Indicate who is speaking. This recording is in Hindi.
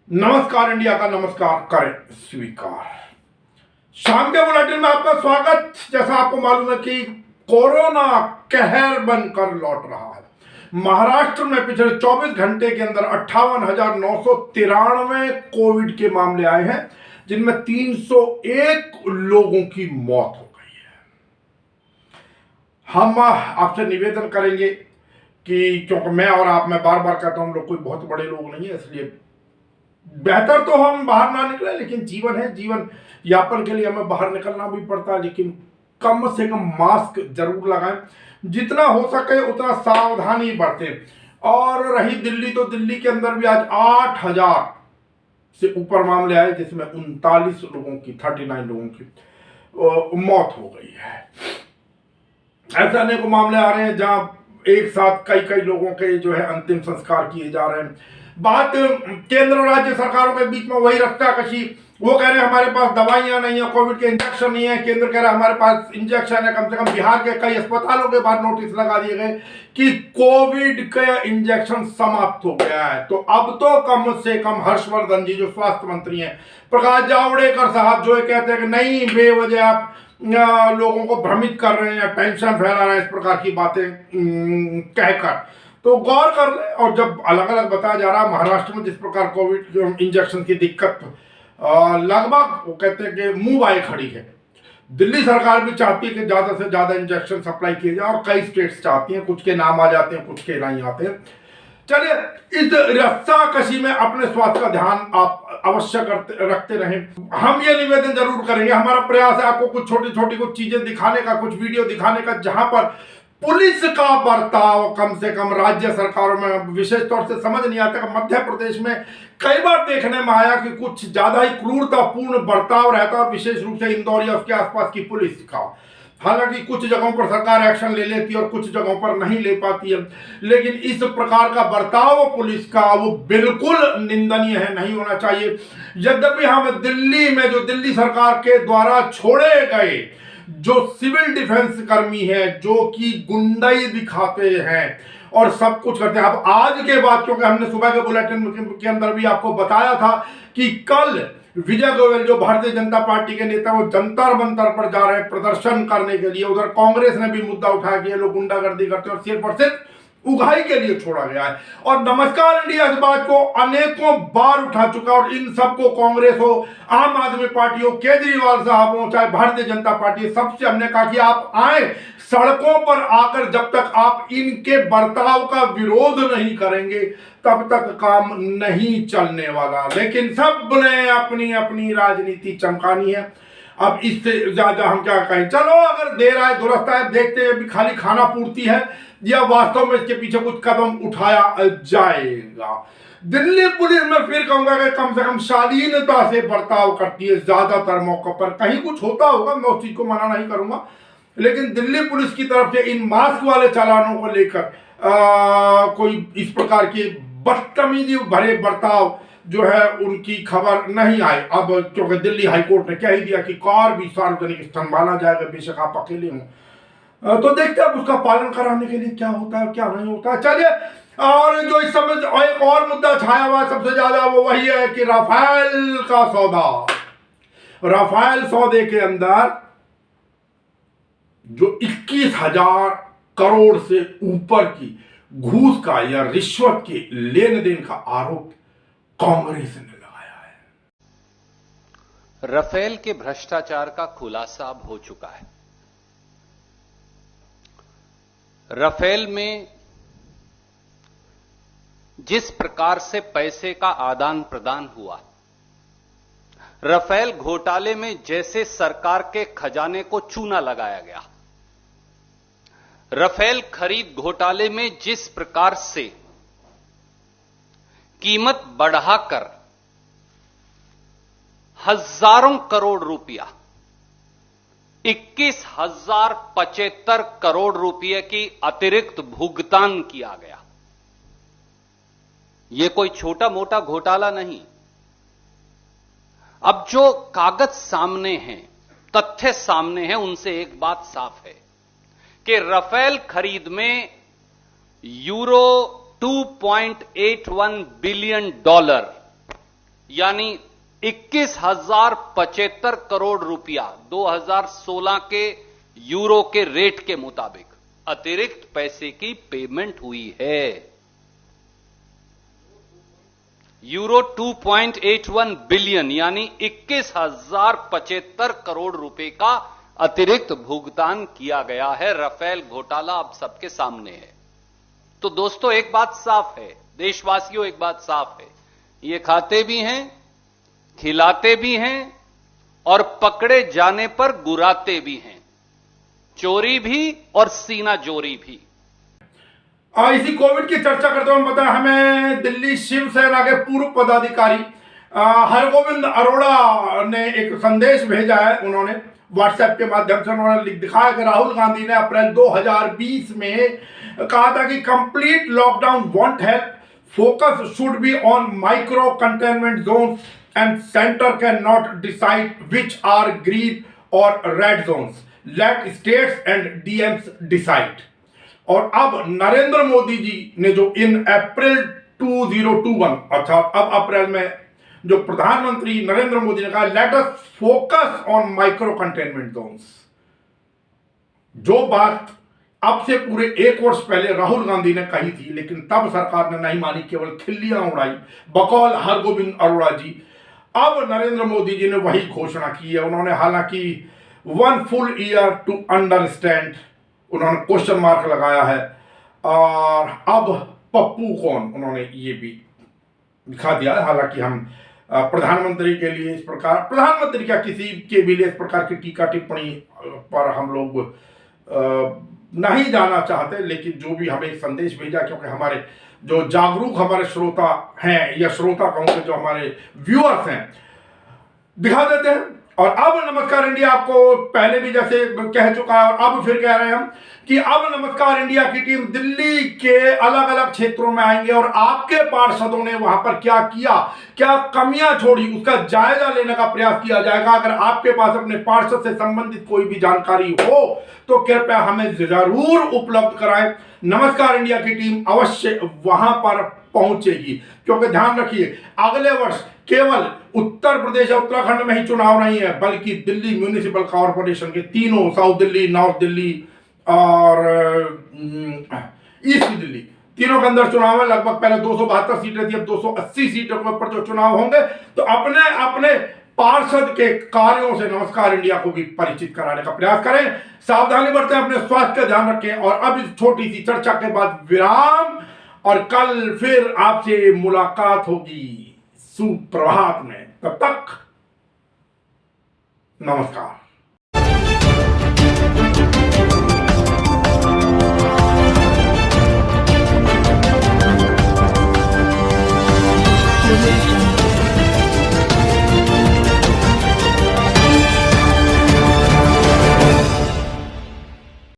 Speaker 1: नमस्कार इंडिया का नमस्कार करें स्वीकार। शाम के बुलेटिन में आपका स्वागत। जैसा आपको मालूम है कि कोरोना कहर बनकर लौट रहा है। महाराष्ट्र में पिछले 24 घंटे के अंदर 58,993 कोविड के मामले आए हैं, जिनमें 301 लोगों की मौत हो गई है। हम आपसे निवेदन करेंगे कि क्योंकि मैं और आप, मैं बार बार कहता हूं, हम लोग कोई बहुत बड़े लोग नहीं है, इसलिए बेहतर तो हम बाहर ना निकले, लेकिन जीवन है, जीवन यापन के लिए हमें बाहर निकलना भी पड़ता है। लेकिन कम से कम मास्क जरूर लगाएं, जितना हो सके उतना सावधानी बरतें। और रही दिल्ली, तो दिल्ली के अंदर भी आज 8,000 से ऊपर मामले आए, जिसमें 39 लोगों की 39 लोगों की मौत हो गई है। ऐसे अनेक मामले आ रहे हैं जहां एक साथ कई कई लोगों के जो है अंतिम संस्कार किए जा रहे हैं। बात केंद्र और राज्य सरकारों के बीच में वही रखता कशी। वो कह रहे हैं हमारे पास दवाइयां नहीं है, कोविड के इंजेक्शन नहीं है। केंद्र कह रहा है हमारे पास इंजेक्शन है। कम से कम बिहार के कई अस्पतालों के बाहर नोटिस लगा दिए गए कि कोविड का इंजेक्शन समाप्त हो गया है। तो अब तो कम से कम हर्षवर्धन जी, जो स्वास्थ्य मंत्री हैं, प्रकाश जावड़ेकर साहब जो है कहते हैं कि नहीं, बेवजह आप लोगों को भ्रमित कर रहे हैं, टेंशन फैला रहे हैं, इस प्रकार की बातें कहकर। तो गौर कर ले। और जब अलग अलग बताया जा रहा है महाराष्ट्र में जिस प्रकार कोविड इंजेक्शन की दिक्कत लगभग वो कहते हैं कि मुंह बाए खड़ी है। दिल्ली सरकार भी चाहती है कि ज्यादा से ज्यादा इंजेक्शन सप्लाई किए जाए, और कई स्टेट्स चाहती हैं, कुछ के नाम आ जाते हैं, कुछ के नहीं आते हैं। चलिए, इस रस्साकशी में अपने स्वास्थ्य का ध्यान आप अवश्य रखते रहें। हम ये निवेदन जरूर करेंगे, हमारा प्रयास है आपको कुछ छोटी छोटी कुछ चीजें दिखाने का, कुछ वीडियो दिखाने का, जहां पर पुलिस का बर्ताव कम से कम राज्य सरकारों में विशेष तौर से समझ नहीं आता। मध्य प्रदेश में कई बार देखने में आया कि कुछ ज्यादा ही क्रूरतापूर्ण बर्ताव रहता है, विशेष रूप से इंदौर या उसके आसपास की पुलिस का। हालांकि कुछ जगहों पर सरकार एक्शन ले लेती है और कुछ जगहों पर नहीं ले पाती है, लेकिन इस प्रकार का बर्ताव पुलिस का वो बिल्कुल निंदनीय है, नहीं होना चाहिए। यद्यपि हम दिल्ली में जो दिल्ली सरकार के द्वारा छोड़े गए जो सिविल डिफेंस कर्मी हैं, जो कि गुंडाई दिखाते हैं और सब कुछ करते हैं। अब आज के बाद, क्योंकि हमने सुबह के बुलेटिन के अंदर भी आपको बताया था कि कल विजय गोयल जो भारतीय जनता पार्टी के नेता, वो जंतर मंतर पर जा रहे हैं प्रदर्शन करने के लिए। उधर कांग्रेस ने भी मुद्दा उठाया कि ये लोग गुंडागर्दी करते हैं और सिर्फ और सिर्फ उगाही के लिए छोड़ा गया है। और नमस्कार इंडिया इस बात को अनेकों बार उठा चुका, और इन सबको, कांग्रेस हो, आम आदमी पार्टी हो, केजरीवाल साहब हो, चाहे भारतीय जनता पार्टी, सबसे हमने कहा कि आप आए सड़कों पर आकर, जब तक आप इनके बर्ताव का विरोध नहीं करेंगे तब तक काम नहीं चलने वाला। लेकिन सब ने अपनी अपनी राजनीति चमकानी है। अब इससे ज्यादा हम क्या कहें। चलो, अगर देर आए दुरुस्त आए, देखते हैं खाली खाना पूर्ति है या वास्तव में इसके पीछे कुछ कदम उठाया जाएगा। दिल्ली पुलिस में फिर कहूंगा कि कम से कम शालीनता से बर्ताव करती है ज्यादातर मौकों पर। कहीं कुछ होता होगा, मैं उस चीज को मना नहीं करूंगा, लेकिन दिल्ली पुलिस की तरफ से इन मास्क वाले चालानों को लेकर कोई इस प्रकार की बदतमीजी भरे बर्ताव जो है उनकी खबर नहीं आई। अब क्योंकि दिल्ली हाईकोर्ट ने कह ही दिया कि कार भी सार्वजनिक स्थान माना जाएगा, बेशक आप अकेले हो। तो देखते हैं उसका पालन कराने के लिए क्या होता है, क्या नहीं होता है। चलिए, और जो इस समय एक और मुद्दा छाया हुआ सबसे ज्यादा, वो वही है कि राफेल का सौदा। राफेल सौदे के अंदर जो 21,000 करोड़ से ऊपर की घूस का या रिश्वत के लेन देन का आरोप कांग्रेस ने लगाया है।
Speaker 2: राफेल के भ्रष्टाचार का खुलासा अब हो चुका है। राफेल में जिस प्रकार से पैसे का आदान प्रदान हुआ, राफेल घोटाले में जैसे सरकार के खजाने को चूना लगाया गया, राफेल खरीद घोटाले में जिस प्रकार से कीमत बढ़ाकर हजारों करोड़ रुपया, 21,075 करोड़ रुपये की अतिरिक्त भुगतान किया गया। यह कोई छोटा मोटा घोटाला नहीं। अब जो कागज सामने हैं, तथ्य सामने हैं, उनसे एक बात साफ है कि राफेल खरीद में यूरो 2.81 बिलियन डॉलर यानी 21,075 करोड़ रुपया 2016 के यूरो के रेट के मुताबिक अतिरिक्त पैसे की पेमेंट हुई है। यूरो 2.81 बिलियन यानी 21,075 करोड़ रुपए का अतिरिक्त भुगतान किया गया है। राफेल घोटाला अब सबके सामने है। तो दोस्तों एक बात साफ है, देशवासियों एक बात साफ है, ये खाते भी हैं, खिलाते भी हैं और पकड़े जाने पर गुराते भी हैं, चोरी भी और सीना जोरी भी।
Speaker 1: इसी कोविड की चर्चा करते हुए बताया हमें दिल्ली शिवसेना के पूर्व पदाधिकारी हरगोविंद अरोड़ा ने एक संदेश भेजा है। उन्होंने व्हाट्सएप के माध्यम से उन्होंने दिखाया कि राहुल गांधी ने अप्रैल 2020 में कहा था कि complete lockdown won't help, focus should be on micro containment zone and centre can not decide which are green और red zones, let states and DMs decide. और अब नरेंद्र मोदी जी ने जो इन अप्रैल 2021 अर्थात अब अप्रैल में जो प्रधानमंत्री नरेंद्र मोदी ने कहा let us focus on micro containment zones, जो बात अब से पूरे 1 वर्ष पहले राहुल गांधी ने कही थी, लेकिन तब सरकार ने नहीं मानी, केवल खिल्लियां उड़ाई बकौल हरगोविंद अरोड़ा जी। अब नरेंद्र मोदी जी ने वही घोषणा की है। उन्होंने हालांकि 1 फुल ईयर टू अंडरस्टैंड उन्होंने क्वेश्चन मार्क लगाया है, और अब पप्पू कौन उन्होंने ये भी दिखा दिया है। हालांकि हम प्रधानमंत्री के लिए इस प्रकार, प्रधानमंत्री क्या किसी के भी लिए इस प्रकार की टीका टिप्पणी पर हम लोग नहीं जाना चाहते, लेकिन जो भी हमें संदेश भेजा, क्योंकि हमारे जो जागरूक हमारे श्रोता हैं या श्रोता कहूँगे जो हमारे व्यूअर्स हैं, दिखा देते हैं। और अब नमस्कार इंडिया आपको पहले भी जैसे कह चुका है और अब फिर कह रहे हैं हम कि अब नमस्कार इंडिया की टीम दिल्ली के अलग अलग क्षेत्रों में आएंगे और आपके पार्षदों ने वहां पर क्या किया, क्या कमियां छोड़ी, उसका जायजा लेने का प्रयास किया जाएगा। अगर आपके पास अपने पार्षद से संबंधित कोई भी जानकारी हो तो कृपया हमें जरूर उपलब्ध कराएं। नमस्कार इंडिया की टीम अवश्य वहां पर पहुंचेगी, क्योंकि ध्यान रखिए अगले वर्ष केवल उत्तर प्रदेश और उत्तराखंड में ही चुनाव नहीं है, बल्कि दिल्ली म्यूनिसिपल कॉर्पोरेशन के तीनों, साउथ दिल्ली, नॉर्थ दिल्ली और ईस्ट दिल्ली, तीनों के अंदर चुनाव है। लगभग पहले 272 सीटें थी, अब 280 सीटों के ऊपर जो चुनाव होंगे, तो अपने अपने पार्षद के कार्यों से नमस्कार इंडिया को भी परिचित कराने का प्रयास करें। सावधानी बरतें, अपने स्वास्थ्य का ध्यान रखें। और अब इस छोटी सी चर्चा के बाद विराम, और कल फिर आपसे मुलाकात होगी सुप्रभात में। तब तक नमस्कार।